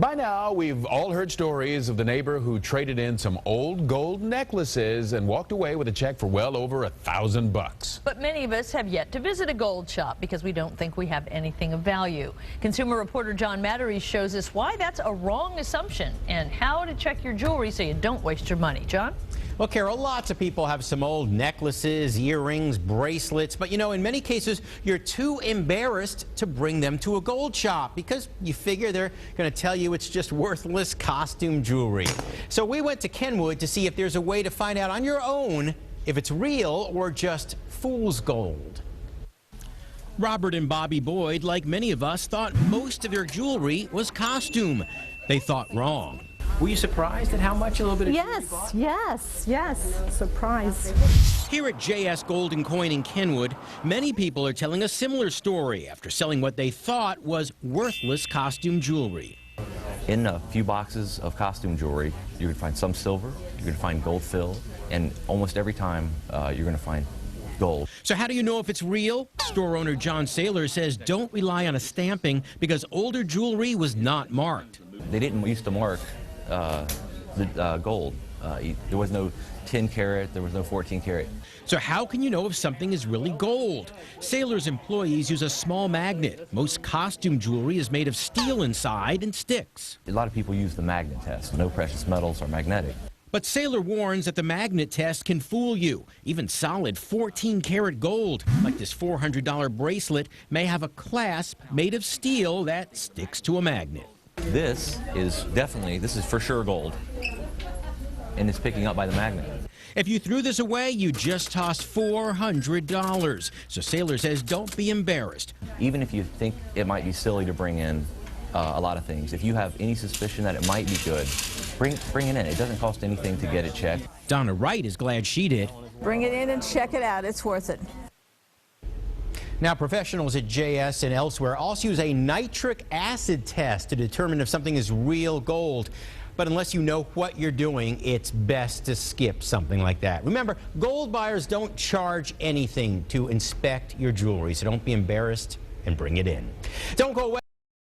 By now, we've all heard stories of the neighbor who traded in some old gold necklaces and walked away with a check for well over $1,000. But many of us have yet to visit a gold shop because we don't think we have anything of value. Consumer reporter John Mattery shows us why that's a wrong assumption and how to check your jewelry so you don't waste your money. John? Well, Carol, lots of people have some old necklaces, earrings, bracelets, but in many cases, you're too embarrassed to bring them to a gold shop because you figure they're going to tell you it's just worthless costume jewelry. So we went to Kenwood to see if there's a way to find out on your own if it's real or just fool's gold. Robert and Bobby Boyd, like many of us, thought most of their jewelry was costume. They thought wrong. Were you surprised at how much a little bit of jewelry bought? Yes, surprised. Here at JS Gold & Coin in Kenwood, many people are telling a similar story after selling what they thought was worthless costume jewelry. In a few boxes of costume jewelry, you can find some silver, you can find gold fill, and almost every time you're going to find gold. So how do you know if it's real? Store owner John Saylor says don't rely on a stamping because older jewelry was not marked. They didn't used to mark the gold. There was no 10 karat, there was no 14 karat. So how can you know if something is really gold? Saylor's employees use a small magnet. Most costume jewelry is made of steel inside and sticks. A lot of people use the magnet test. No precious metals are magnetic. But Saylor warns that the magnet test can fool you. Even solid 14-karat gold, like this $400 bracelet, may have a clasp made of steel that sticks to a magnet. This is for sure gold, and it's picking up by the magnet. If you threw this away, you just tossed $400. So Saylor says don't be embarrassed. Even if you think it might be silly to bring in a lot of things, if you have any suspicion that it might be good, bring it in. It doesn't cost anything to get it checked. Donna Wright is glad she did. Bring it in and check it out. It's worth it. Now, professionals at JS and elsewhere also use a nitric acid test to determine if something is real gold. But unless you know what you're doing, it's best to skip something like that. Remember, gold buyers don't charge anything to inspect your jewelry, so don't be embarrassed and bring it in. Don't go away.